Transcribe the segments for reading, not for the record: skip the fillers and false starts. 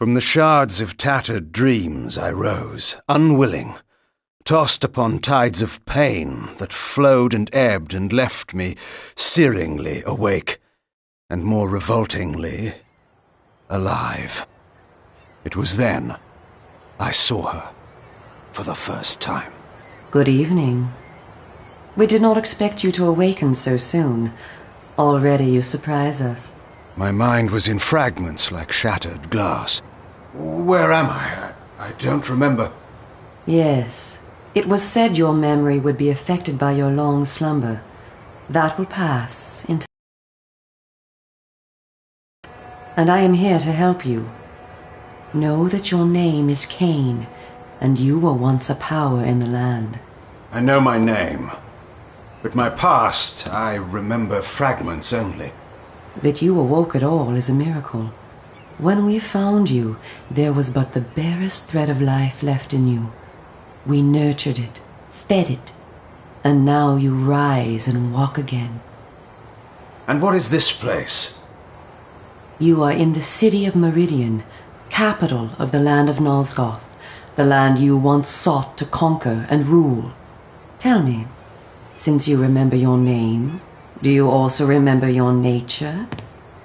From the shards of tattered dreams I rose, unwilling, tossed upon tides of pain that flowed and ebbed and left me searingly awake, and more revoltingly, alive. It was then I saw her for the first time. Good evening. We did not expect you to awaken so soon. Already you surprise us. My mind was in fragments like shattered glass. Where am I? I don't remember. Yes. It was said your memory would be affected by your long slumber. That will pass in time. And I am here to help you. Know that your name is Cain, and you were once a power in the land. I know my name, but my past, I remember fragments only. That you awoke at all is a miracle. When we found you, there was but the barest thread of life left in you. We nurtured it, fed it, and now you rise and walk again. And what is this place? You are in the city of Meridian, capital of the land of Nosgoth, the land you once sought to conquer and rule. Tell me, since you remember your name, do you also remember your nature?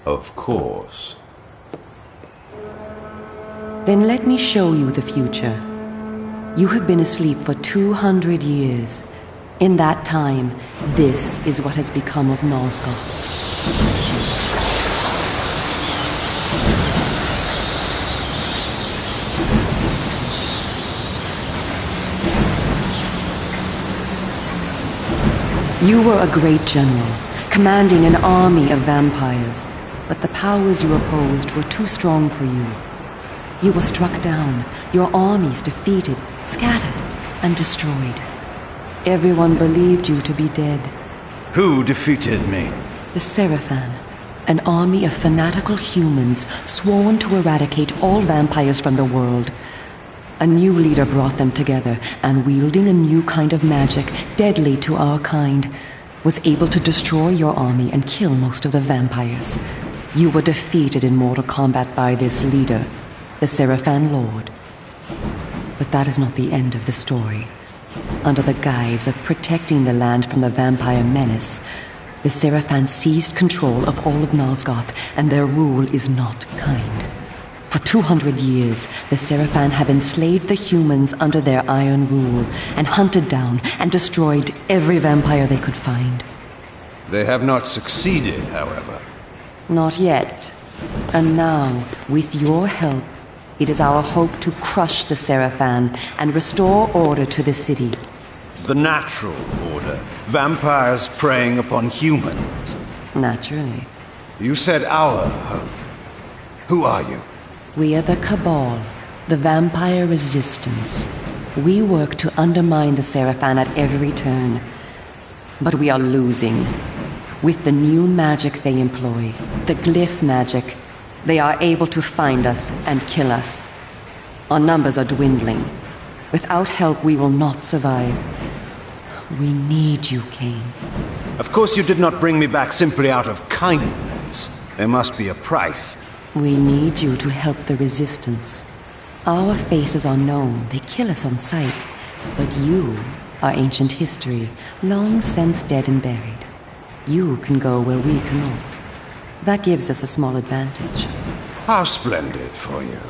Of course. Then let me show you the future. You have been asleep for 200 years. In that time, this is what has become of Nosgoth. You were a great general, commanding an army of vampires, but the powers you opposed were too strong for you. You were struck down, your armies defeated, scattered, and destroyed. Everyone believed you to be dead. Who defeated me? The Seraphan, an army of fanatical humans sworn to eradicate all vampires from the world. A new leader brought them together, and wielding a new kind of magic, deadly to our kind, was able to destroy your army and kill most of the vampires. You were defeated in mortal combat by this leader, the Seraphan Lord. But that is not the end of the story. Under the guise of protecting the land from the vampire menace, the Seraphan seized control of all of Nosgoth, and their rule is not kind. For 200 years, the Seraphan have enslaved the humans under their iron rule, and hunted down and destroyed every vampire they could find. They have not succeeded, however. Not yet. And now, with your help, it is our hope to crush the Seraphan and restore order to the city. The natural order. Vampires preying upon humans. Naturally. You said our hope. Who are you? We are the Cabal, the vampire resistance. We work to undermine the Seraphan at every turn. But we are losing. With the new magic they employ, the glyph magic, they are able to find us and kill us. Our numbers are dwindling. Without help, we will not survive. We need you, Cain. Of course you did not bring me back simply out of kindness. There must be a price. We need you to help the Resistance. Our faces are known. They kill us on sight. But you are ancient history, long since dead and buried. You can go where we cannot. That gives us a small advantage. How splendid for you.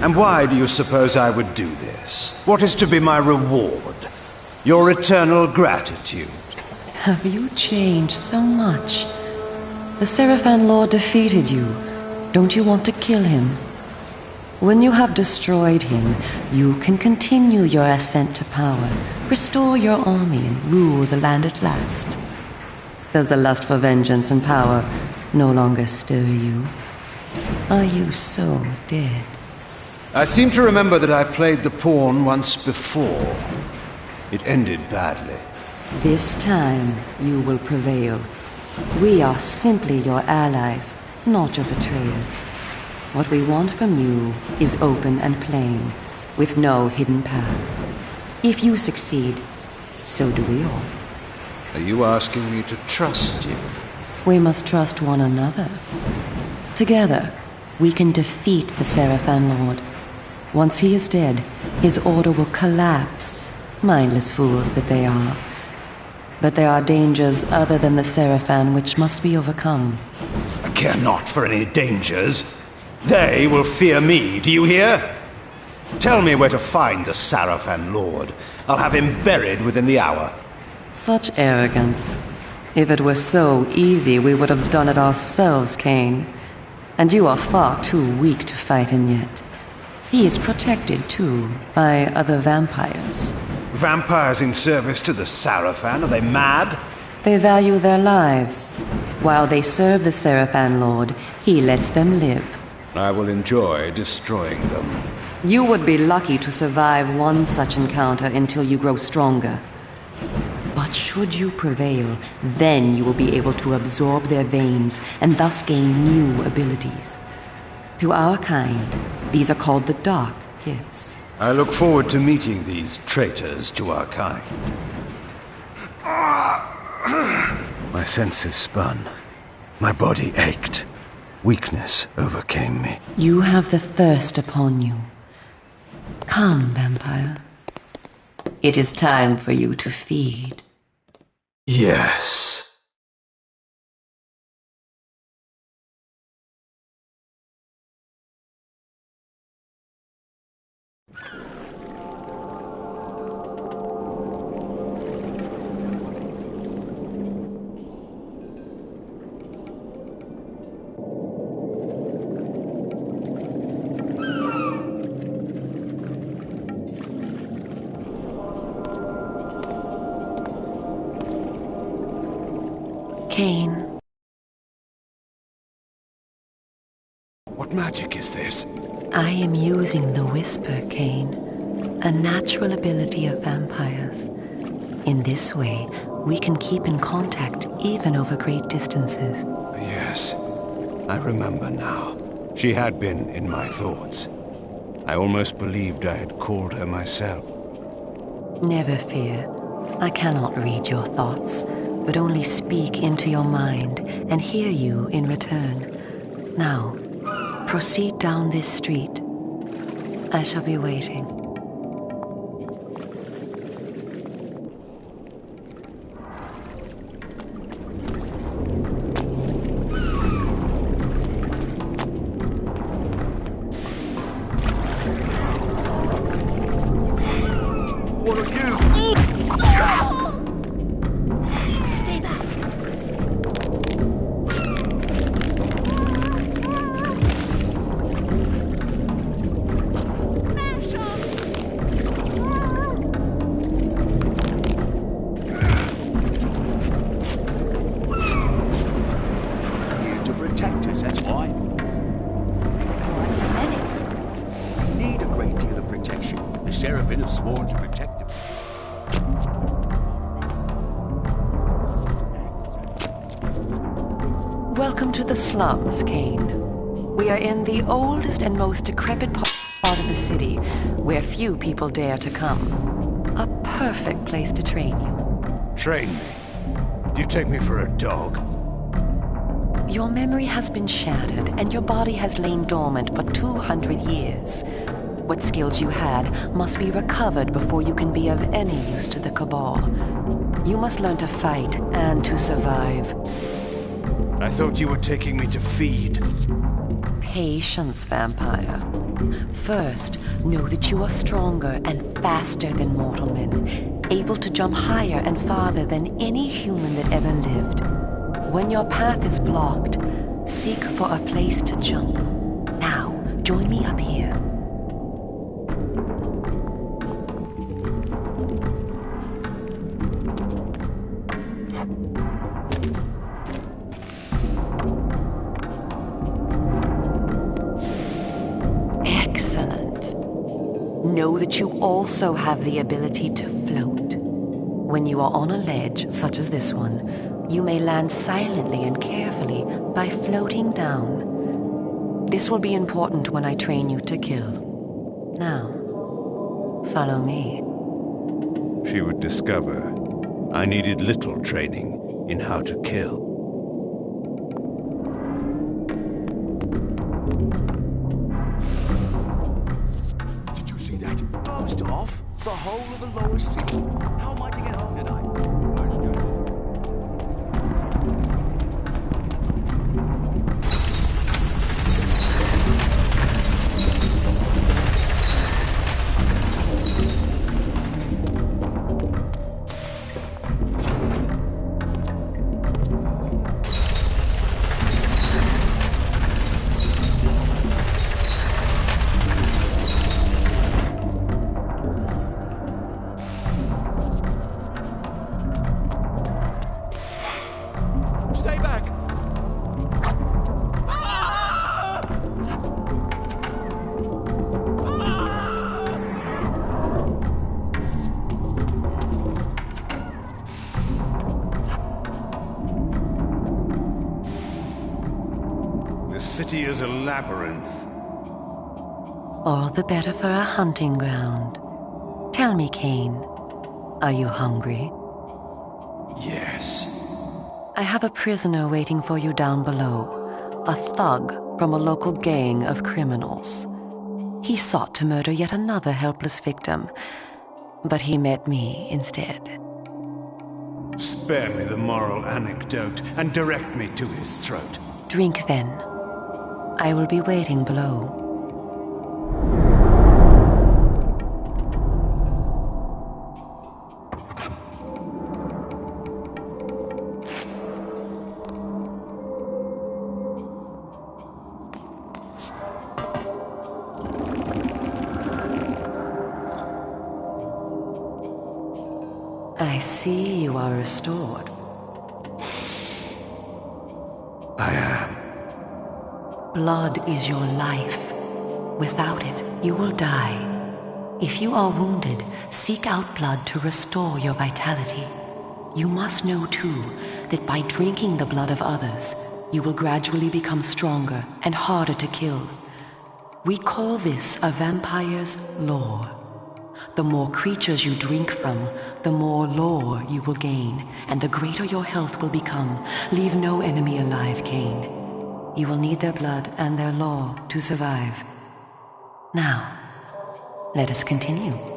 And why do you suppose I would do this? What is to be my reward? Your eternal gratitude. Have you changed so much? The Seraphan Lord defeated you. Don't you want to kill him? When you have destroyed him, you can continue your ascent to power, restore your army, and rule the land at last. Does the lust for vengeance and power no longer stir you? Are you so dead? I seem to remember that I played the pawn once before. It ended badly. This time, you will prevail. We are simply your allies, not your betrayers. What we want from you is open and plain, with no hidden paths. If you succeed, so do we all. Are you asking me to trust you? We must trust one another. Together, we can defeat the Seraphan Lord. Once he is dead, his order will collapse, mindless fools that they are. But there are dangers other than the Seraphan which must be overcome. I care not for any dangers. They will fear me, do you hear? Tell me where to find the Seraphan Lord. I'll have him buried within the hour. Such arrogance. If it were so easy, we would have done it ourselves, Cain. And you are far too weak to fight him yet. He is protected, too, by other vampires. Vampires in service to the Seraphan? Are they mad? They value their lives. While they serve the Seraphan Lord, he lets them live. I will enjoy destroying them. You would be lucky to survive one such encounter until you grow stronger. But should you prevail, then you will be able to absorb their veins and thus gain new abilities. To our kind, these are called the Dark Gifts. I look forward to meeting these traitors to our kind. My senses spun. My body ached. Weakness overcame me. You have the thirst upon you. Come, vampire. It is time for you to feed. Yes. Cain, What magic is this? I am using the Whisper, Cain, a natural ability of vampires. In this way, we can keep in contact even over great distances. Yes, I remember now. She had been in my thoughts. I almost believed I had called her myself. Never fear. I cannot read your thoughts, but only speak into your mind and hear you in return. Now, proceed down this street. I shall be waiting. What are you? Stay back. Here to protect us, that's why. Why so many? We need a great deal of protection. The Seraphim have sworn to protect them. Welcome to the slums, Cain. We are in the oldest and most decrepit part of the city, where few people dare to come. A perfect place to train you. Train me? Do you take me for a dog? Your memory has been shattered, and your body has lain dormant for 200 years. What skills you had must be recovered before you can be of any use to the Cabal. You must learn to fight and to survive. I thought you were taking me to feed. Patience, vampire. First, know that you are stronger and faster than mortal men, able to jump higher and farther than any human that ever lived. When your path is blocked, seek for a place to jump. Now, join me up here. Excellent. Know that you also have the ability to float. When you are on a ledge, such as this one, you may land silently and carefully by floating down. This will be important when I train you to kill. Now, follow me. She would discover I needed little training in how to kill. Did you see that? Closed off the whole of the lower city. How am I to get home tonight? Stay back! This city is a labyrinth. All the better for a hunting ground. Tell me, Cain, are you hungry? Yes. I have a prisoner waiting for you down below, a thug from a local gang of criminals. He sought to murder yet another helpless victim, but he met me instead. Spare me the moral anecdote and direct me to his throat. Drink then. I will be waiting below. I see you are restored. I am. Blood is your life. Without it, you will die. If you are wounded, seek out blood to restore your vitality. You must know, too, that by drinking the blood of others, you will gradually become stronger and harder to kill. We call this a vampire's lore. The more creatures you drink from, the more lore you will gain, and the greater your health will become. Leave no enemy alive, Cain. You will need their blood and their lore to survive. Now, let us continue.